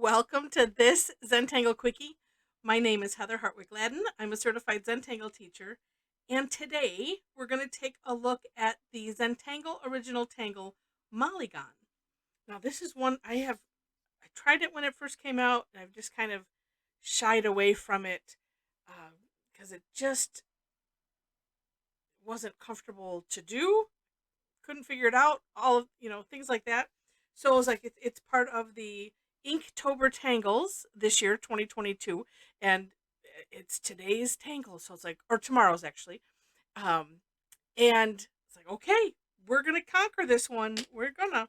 Welcome to this Zentangle Quickie. My name is Heather Hartwick Gladden. I'm a certified Zentangle teacher, and today we're going to take a look at the Zentangle Original Tangle Molygon. Now, this is one I tried it when it first came out, and I've just kind of shied away from it because it just wasn't comfortable to do. Couldn't figure it out. All of things like that. So it was like it's part of the Inktober Tangles this year, 2022, and it's today's Tangle, so it's like or tomorrow's actually, um, and it's like okay, we're gonna conquer this one. We're gonna.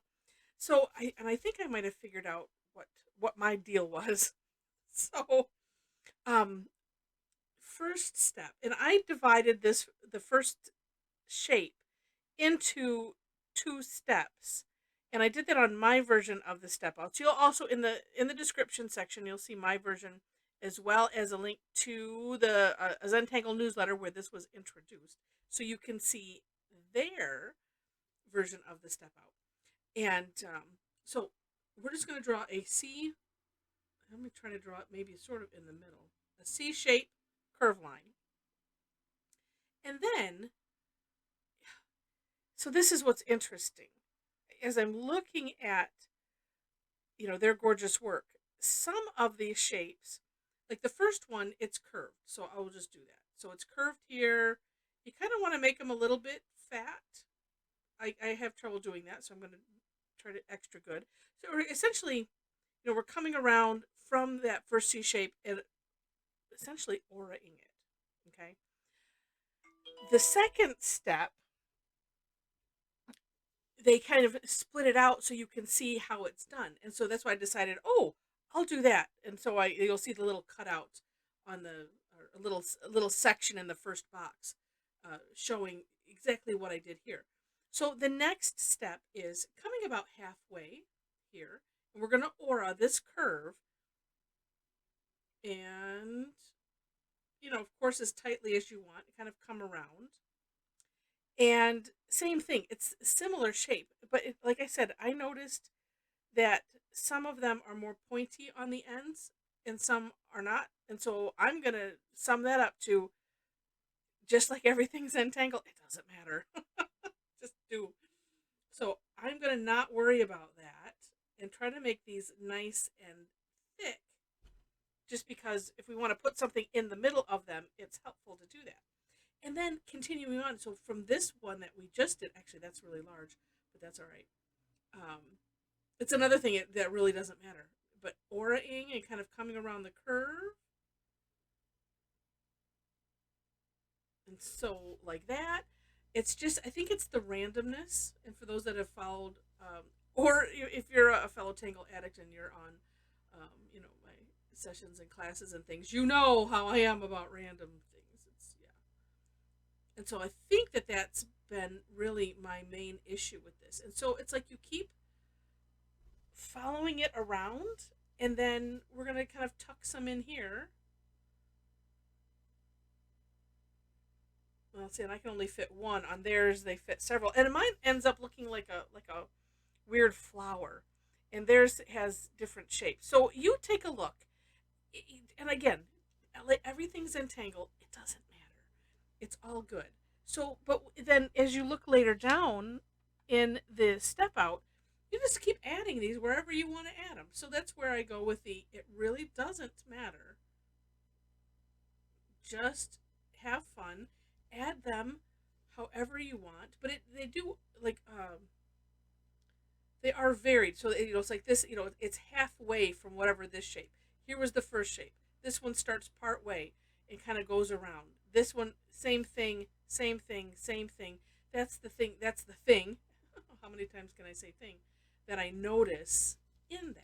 I think I might have figured out what my deal was. So um, first step, and I divided the first shape into two steps. And I did that on my version of the step outs. You'll also in the description section you'll see my version as well as a link to the Zentangle newsletter where this was introduced, so you can see their version of the step out. And so we're just going to draw a C. Let me try to draw it maybe sort of in the middle, a C shape curve line, and then so this is what's interesting. As I'm looking at, their gorgeous work, some of these shapes, like the first one, it's curved. So I will just do that. So it's curved here. You kind of want to make them a little bit fat. I have trouble doing that, so I'm going to try to extra good. So we're essentially, we're coming around from that first C shape and essentially auraing it. Okay. The second step they kind of split it out so you can see how it's done. And so that's why I decided, oh, I'll do that. And so you'll see the little cutout on the or a little section in the first box showing exactly what I did here. So the next step is coming about halfway here, and we're going to aura this curve, and of course as tightly as you want, kind of come around. And same thing, it's similar shape, but like I said, I noticed that some of them are more pointy on the ends and some are not. And so I'm going to sum that up to just like everything's entangled, it doesn't matter. Just do. So I'm going to not worry about that and try to make these nice and thick just because if we want to put something in the middle of them, it's helpful to do that. And then continuing on, so from this one that we just did, actually that's really large, but that's all right. Um, it's another thing that really doesn't matter. But auraing and kind of coming around the curve. And so like that. It's just, I think it's the randomness. And for those that have followed, or if you're a fellow Tangle addict and you're on, my sessions and classes and things, you know how I am about random things. Yeah. And so I think that's been really my main issue with this. And so it's like you keep following it around, and then we're going to kind of tuck some in here. Well, see, and I can only fit one. On theirs, they fit several, and mine ends up looking like a weird flower, and theirs has different shapes. So you take a look, and again, everything's entangled. It doesn't matter. It's all good. So, but then as you look later down in the step out, you just keep adding these wherever you want to add them. So that's where I go with it really doesn't matter. Just have fun, add them however you want. But they do like they are varied. So it's like this. It's halfway from whatever this shape. Here was the first shape. This one starts part way and kind of goes around. This one, same thing, same thing, same thing. That's the thing. That's the thing. How many times can I say thing? That I notice in that.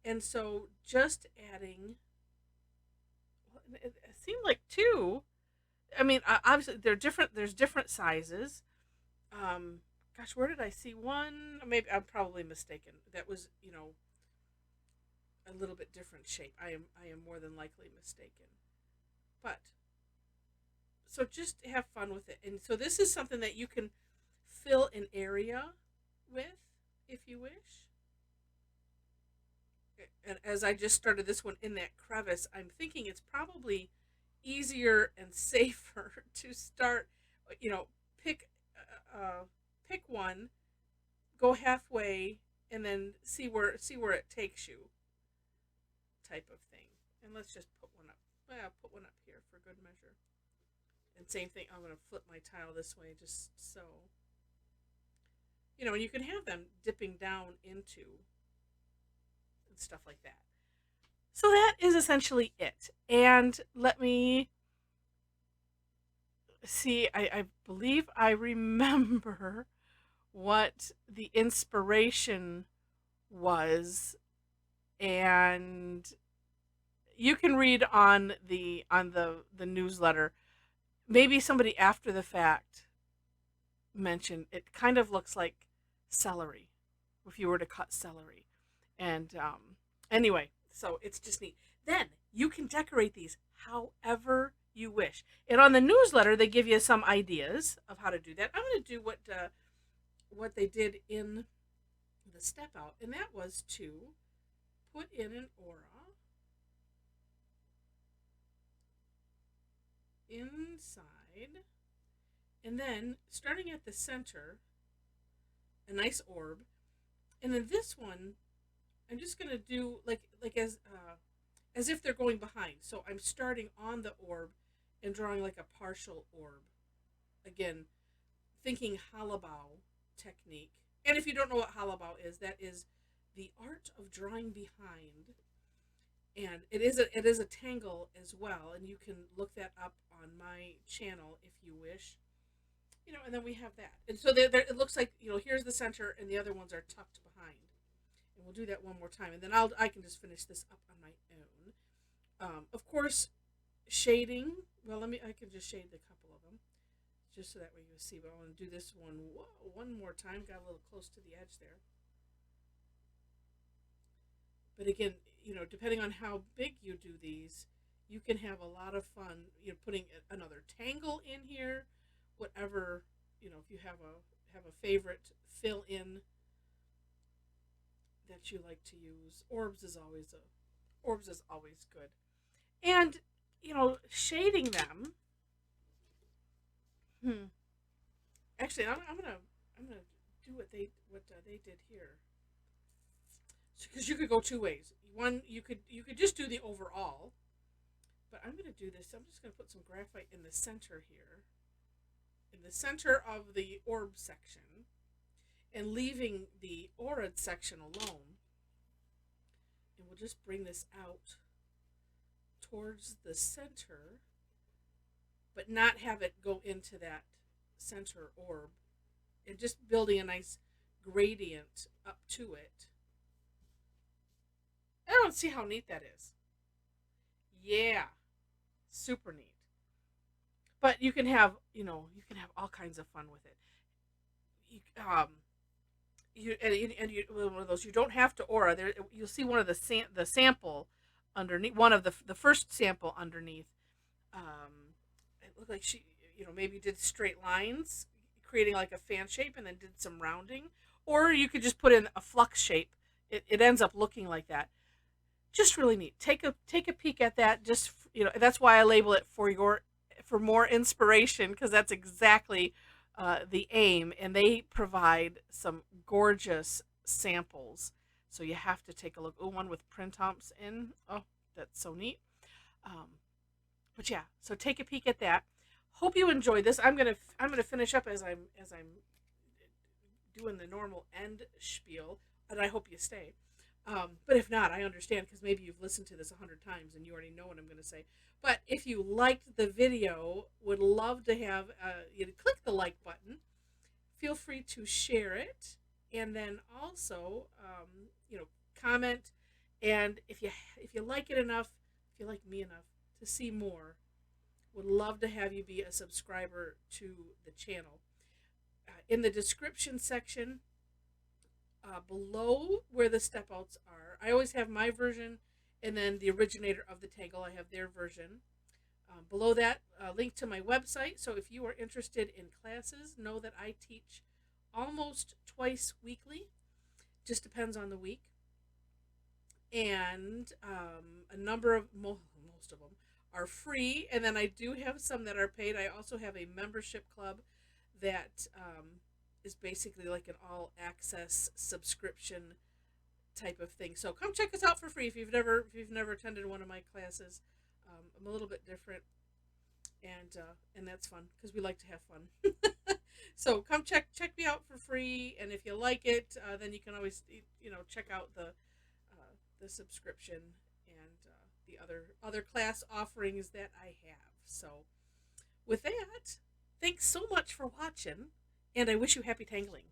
And so just adding, it seemed like two. I mean, obviously they're different. There's different sizes. Um, Gosh, where did I see one? Maybe I'm probably mistaken. That was, a little bit different shape. I am more than likely mistaken. But so just have fun with it. And so this is something that you can fill an area with if you wish. and as I just started this one in that crevice, I'm thinking it's probably easier and safer to start, you know, pick pick one, go halfway, and then see where it takes you, type of thing. And let's just put one up. Well, put one up here for good measure. And same thing, I'm going to flip my tile this way just so. And you can have them dipping down into and stuff like that. So that is essentially it. And let me see, I believe I remember what the inspiration was, and you can read on the newsletter. Maybe somebody after the fact mentioned it kind of looks like celery if you were to cut celery. And anyway, so it's just neat. Then you can decorate these however you wish. And on the newsletter, they give you some ideas of how to do that. I'm going to do what they did in the step out, and that was to put in an aura inside, and then starting at the center, a nice orb, and then this one, I'm just gonna do like as if they're going behind. So I'm starting on the orb and drawing like a partial orb. Again, thinking halabau technique. And if you don't know what halabau is, that is the art of drawing behind. And it is a tangle as well, and you can look that up on my channel if you wish. And then we have that. And so it looks like, here's the center and the other ones are tucked behind. And we'll do that one more time, and then I can just finish this up on my own. Of course, shading. Well, I can just shade a couple of them, just so that way you'll see. But I want to do this one more time. Got a little close to the edge there. But again, depending on how big you do these, you can have a lot of fun. Putting another tangle in here, whatever. If you have a favorite fill in that you like to use, orbs is always good. And shading them. Actually, I'm gonna do what they did here. Because you could go two ways. One, you could just do the overall, but I'm going to do this. I'm just going to put some graphite in the center here, in the center of the orb section, and leaving the aura section alone. And we'll just bring this out towards the center, but not have it go into that center orb, and just building a nice gradient up to it. I don't see how neat that is. Yeah, super neat. But you can have all kinds of fun with it. One of those, you don't have to aura. There, you'll see one of the sample underneath, one of the first sample underneath. It looked like she maybe did straight lines, creating like a fan shape, and then did some rounding. Or you could just put in a flux shape. It ends up looking like that. Just really neat. Take a peek at that. Just that's why I label it for more inspiration, because that's exactly the aim. And they provide some gorgeous samples, so you have to take a look. Oh, one with printemps in. Oh, that's so neat. But yeah, so take a peek at that. Hope you enjoyed this. I'm gonna finish up as I'm doing the normal end spiel, and I hope you stay. But if not, I understand, because maybe you've listened to this 100 times and you already know what I'm going to say. But if you liked the video, would love to have you to click the like button. Feel free to share it, and then also comment. And if you like it enough, if you like me enough to see more, would love to have you be a subscriber to the channel. In the description section, below where the step outs are, I always have my version, and then the originator of the Tangle, I have their version. Below that, link to my website. So if you are interested in classes, know that I teach almost twice weekly. Just depends on the week. and a number of most of them are free, and then I do have some that are paid. I also have a membership club that is basically like an all access subscription type of thing. So come check us out for free if you've never attended one of my classes. I'm a little bit different, and that's fun because we like to have fun. So come check me out for free, and if you like it, then you can always check out the subscription and the other class offerings that I have. So with that, thanks so much for watching, and I wish you happy tangling.